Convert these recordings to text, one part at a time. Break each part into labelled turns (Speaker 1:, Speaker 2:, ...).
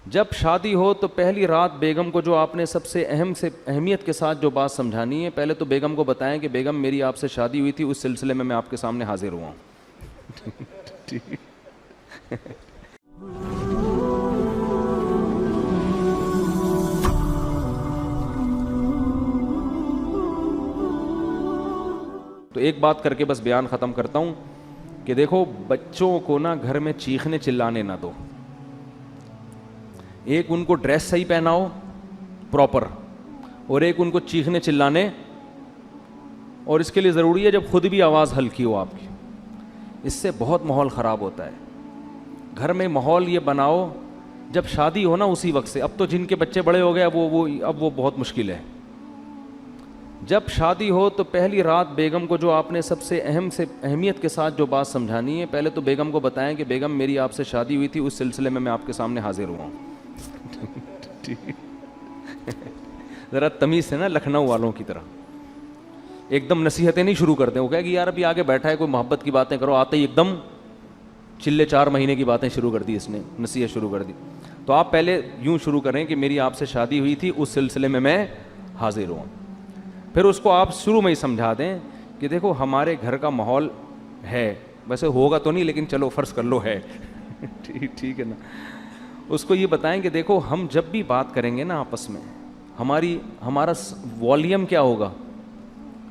Speaker 1: جب شادی ہو تو پہلی رات بیگم کو جو آپ نے سب سے اہمیت کے ساتھ جو بات سمجھانی ہے، پہلے تو بیگم کو بتائیں کہ بیگم میری آپ سے شادی ہوئی تھی، اس سلسلے میں آپ کے سامنے حاضر ہوا ہوں. تو ایک بات کر کے بس بیان ختم کرتا ہوں کہ دیکھو بچوں کو نا گھر میں چیخنے چلانے نہ دو. ایک ان کو ڈریس صحیح پہناؤ پراپر، اور ایک ان کو چیخنے چلانے، اور اس کے لیے ضروری ہے جب خود بھی آواز ہلکی ہو آپ کی. اس سے بہت ماحول خراب ہوتا ہے. گھر میں ماحول یہ بناؤ جب شادی ہو نا اسی وقت سے. اب تو جن کے بچے بڑے ہو گئے اب وہ بہت مشکل ہے. جب شادی ہو تو پہلی رات بیگم کو جو آپ نے سب سے اہمیت کے ساتھ جو بات سمجھانی ہے، پہلے تو بیگم کو بتائیں کہ بیگم میری آپ سے شادی ہوئی تھی، اس سلسلے میں آپ کے سامنے حاضر ہوا ہوں. ذرا تمیز سے نا، لکھنؤ والوں کی طرح ایک دم نصیحتیں نہیں شروع کرتے. وہ کہے کہ یار ابھی آگے بیٹھا ہے کوئی محبت کی باتیں کرو، آتے ہی ایک دم چلے 4 مہینے کی باتیں شروع کر دی، اس نے نصیحت شروع کر دی. تو آپ پہلے یوں شروع کریں کہ میری آپ سے شادی ہوئی تھی، اس سلسلے میں حاضر ہوں. پھر اس کو آپ شروع میں ہی سمجھا دیں کہ دیکھو ہمارے گھر کا ماحول ہے، ویسے ہوگا تو نہیں لیکن چلو فرض کر لو ہے. ٹھیک ہے نا. اس کو یہ بتائیں کہ دیکھو ہم جب بھی بات کریں گے نا آپس میں، ہمارا والیوم کیا ہوگا،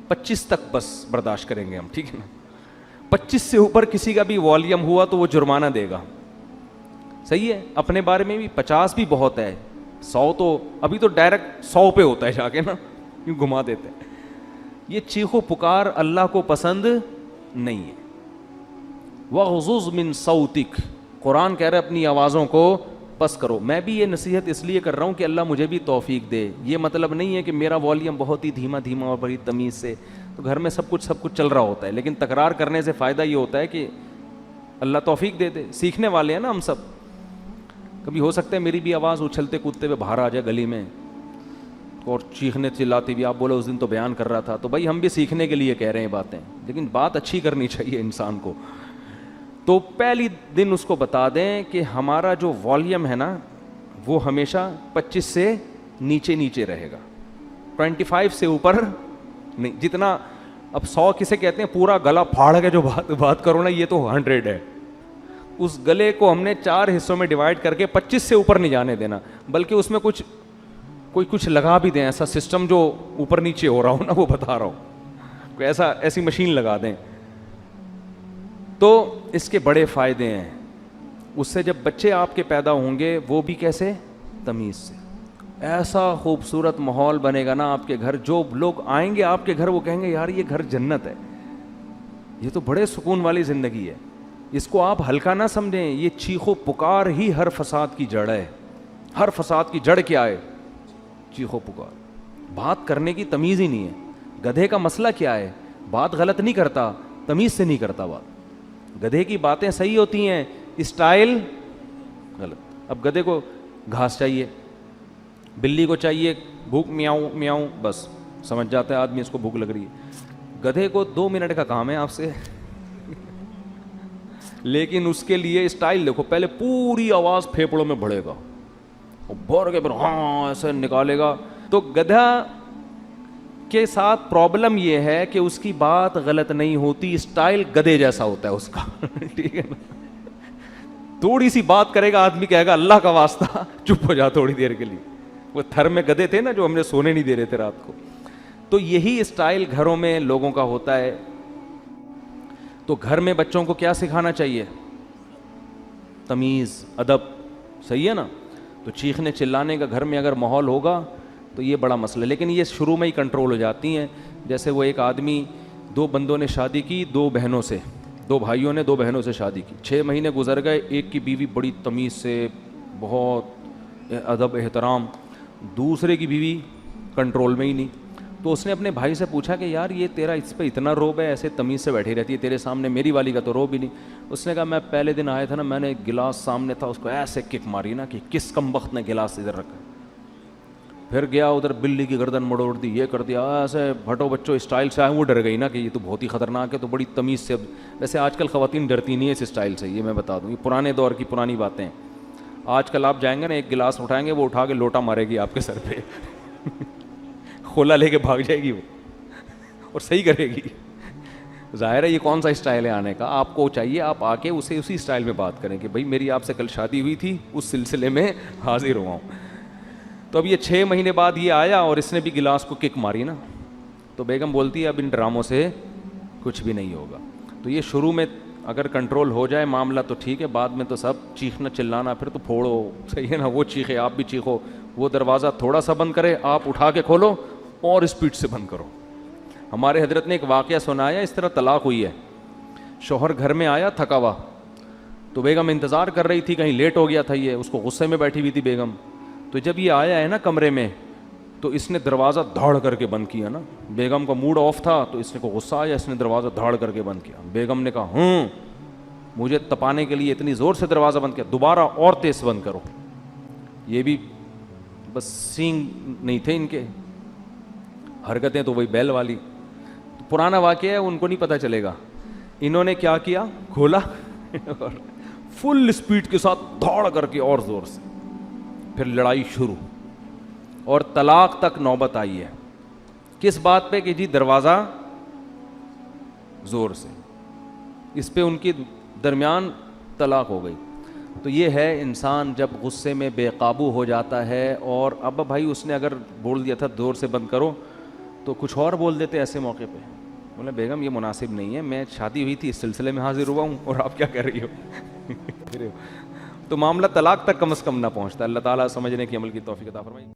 Speaker 1: 25 تک بس برداشت کریں گے ہم. ٹھیک ہے نا. 25 سے اوپر کسی کا بھی والیوم ہوا تو وہ جرمانہ دے گا. صحیح ہے. اپنے بارے میں بھی 50 بھی بہت ہے، 100 تو ابھی تو ڈائریکٹ 100 پہ ہوتا ہے جا کے نا، یوں گھما دیتے ہیں. یہ چیخو پکار اللہ کو پسند نہیں ہے. وَغْضُضْ مِن صَوْتِكَ، قرآن کہہ رہا ہے اپنی آوازوں کو پس کرو. میں بھی یہ نصیحت اس لیے کر رہا ہوں کہ اللہ مجھے بھی توفیق دے. یہ مطلب نہیں ہے کہ میرا والیوم بہت ہی دھیما اور بڑی تمیز سے، تو گھر میں سب کچھ چل رہا ہوتا ہے، لیکن تکرار کرنے سے فائدہ یہ ہوتا ہے کہ اللہ توفیق دے دے. سیکھنے والے ہیں نا ہم سب. کبھی ہو سکتا ہے میری بھی آواز اچھلتے کودتے ہوئے باہر آ جائے گلی میں اور چیخنے چلاتی بھی، آپ بولے اس دن تو بیان کر رہا تھا، تو بھائی ہم بھی سیکھنے کے لیے کہہ رہے ہیں باتیں، لیکن بات اچھی کرنی چاہیے انسان کو. تو پہلی دن اس کو بتا دیں کہ ہمارا جو والیوم ہے نا وہ ہمیشہ 25 سے نیچے رہے گا، 25 سے اوپر نہیں. جتنا اب 100 کسے کہتے ہیں، پورا گلا پھاڑ کے جو بات کرو نا، یہ تو 100 ہے. اس گلے کو ہم نے 4 حصوں میں ڈیوائڈ کر کے 25 سے اوپر نہیں جانے دینا، بلکہ اس میں کچھ لگا بھی دیں، ایسا سسٹم جو اوپر نیچے ہو رہا ہو نا، وہ بتا رہا ہوں، کوئی ایسی مشین لگا دیں. تو اس کے بڑے فائدے ہیں. اس سے جب بچے آپ کے پیدا ہوں گے وہ بھی کیسے، تمیز سے. ایسا خوبصورت ماحول بنے گا نا آپ کے گھر، جو لوگ آئیں گے آپ کے گھر وہ کہیں گے یار یہ گھر جنت ہے، یہ تو بڑے سکون والی زندگی ہے. اس کو آپ ہلکا نہ سمجھیں. یہ چیخو پکار ہی ہر فساد کی جڑ ہے. ہر فساد کی جڑ کیا ہے، چیخو پکار. بات کرنے کی تمیز ہی نہیں ہے. گدھے کا مسئلہ کیا ہے، بات غلط نہیں کرتا، تمیز سے نہیں کرتا بات. گدھے کی باتیں صحیح ہوتی ہیں، اسٹائل غلط. اب گدھے کو گھاس چاہیے، بلی کو چاہیے بھوک میاؤں میاؤں، بس سمجھ جاتا ہے آدمی اس کو بھوک لگ رہی ہے. گدھے کو 2 منٹ کا کام ہے آپ سے، لیکن اس کے لیے اسٹائل دیکھو. پہلے پوری آواز پھیپڑوں میں بڑھے گا، بھر کے پھر ہاں ایسے نکالے گا. تو گدھا کے ساتھ پرابلم یہ ہے کہ اس کی بات غلط نہیں ہوتی، اسٹائل گدھے جیسا ہوتا ہے اس کا. ٹھیک ہے نا. تھوڑی سی بات کرے گا آدمی کہے گا اللہ کا واسطہ چپ ہو جا تھوڑی دیر کے لیے. وہ تھر میں گدھے تھے نا جو ہم نے سونے نہیں دے رہے تھے رات کو. تو یہی اسٹائل گھروں میں لوگوں کا ہوتا ہے. تو گھر میں بچوں کو کیا سکھانا چاہیے، تمیز، ادب. صحیح ہے نا. تو چیخنے چلانے کا گھر میں اگر ماحول ہوگا تو یہ بڑا مسئلہ ہے، لیکن یہ شروع میں ہی کنٹرول ہو جاتی ہیں. جیسے وہ ایک آدمی، 2 بندوں نے شادی کی 2 بہنوں سے، 2 بھائیوں نے 2 بہنوں سے شادی کی. 6 مہینے گزر گئے. ایک کی بیوی بڑی تمیز سے، بہت ادب احترام، دوسرے کی بیوی کنٹرول میں ہی نہیں. تو اس نے اپنے بھائی سے پوچھا کہ یار یہ تیرا اس پہ اتنا روب ہے، ایسے تمیز سے بیٹھی رہتی ہے تیرے سامنے، میری والی کا تو روب ہی نہیں. اس نے کہا میں پہلے دن آیا تھا نا، میں نے گلاس سامنے تھا اس کو ایسے کک ماری نا کہ کس کم وقت نے گلاس ادھر رکھا. پھر گیا ادھر بلی کی گردن مڑوڑ دی، یہ کر دیا، ایسے بھٹو بچوں اسٹائل سے آئے. وہ ڈر گئی نا کہ یہ تو بہت ہی خطرناک ہے، تو بڑی تمیز سے. ویسے آج کل خواتین ڈرتی نہیں ہے اس اسٹائل سے، یہ میں بتا دوں، یہ پرانے دور کی پرانی باتیں. آج کل آپ جائیں گے نا، ایک گلاس اٹھائیں گے، وہ اٹھا کے لوٹا مارے گی آپ کے سر پہ کھولا لے کے بھاگ جائے گی وہ، اور صحیح کرے گی. ظاہر ہے یہ کون سا اسٹائل ہے آنے کا. آپ کو چاہیے آپ آ کے اسے اسی اسٹائل میں بات کریں کہ بھائی میری آپ سے کل شادی ہوئی تھی، اس سلسلے میں حاضر ہوا ہوں. تو اب یہ 6 مہینے بعد یہ آیا اور اس نے بھی گلاس کو کک ماری نا. تو بیگم بولتی ہے اب ان ڈراموں سے کچھ بھی نہیں ہوگا. تو یہ شروع میں اگر کنٹرول ہو جائے معاملہ تو ٹھیک ہے، بعد میں تو سب چیخنا چلانا پھر تو پھوڑو، صحیح ہے نا. وہ چیخے آپ بھی چیخو، وہ دروازہ تھوڑا سا بند کرے آپ اٹھا کے کھولو اور اسپیڈ سے بند کرو. ہمارے حضرت نے ایک واقعہ سنایا، اس طرح طلاق ہوئی ہے. شوہر گھر میں آیا تھکا ہوا، تو بیگم انتظار کر رہی تھی، کہیں لیٹ ہو گیا تھا یہ، اس کو غصے میں بیٹھی ہوئی تھی بیگم. تو جب یہ آیا ہے نا کمرے میں، تو اس نے دروازہ دھاڑ کر کے بند کیا نا. بیگم کا موڈ آف تھا تو اس کو غصہ آیا، اس نے دروازہ دھاڑ کر کے بند کیا. بیگم نے کہا مجھے تپانے کے لیے اتنی زور سے دروازہ بند کیا، دوبارہ اور تیز بند کرو. یہ بھی بس سینگ نہیں تھے ان کے، حرکتیں تو وہی بیل والی. پرانا واقعہ ہے، ان کو نہیں پتہ چلے گا. انہوں نے کیا کیا، کھولا اور فل اسپیڈ کے ساتھ دھاڑ کر کے اور زور سے، پھر لڑائی شروع اور طلاق تک نوبت آئی ہے. کس بات پہ کہ جی دروازہ زور سے، اس پہ ان کی درمیان طلاق ہو گئی. تو یہ ہے انسان جب غصے میں بے قابو ہو جاتا ہے. اور اب بھائی اس نے اگر بول دیا تھا زور سے بند کرو تو کچھ اور بول دیتے ایسے موقع پہ. بولے بیگم یہ مناسب نہیں ہے، میں شادی ہوئی تھی اس سلسلے میں حاضر ہوا ہوں اور آپ کیا کہہ رہی ہو تو معاملہ طلاق تک کم از کم نہ پہنچتا. اللہ تعالیٰ سمجھنے کی عمل کی توفیق عطا فرمائے.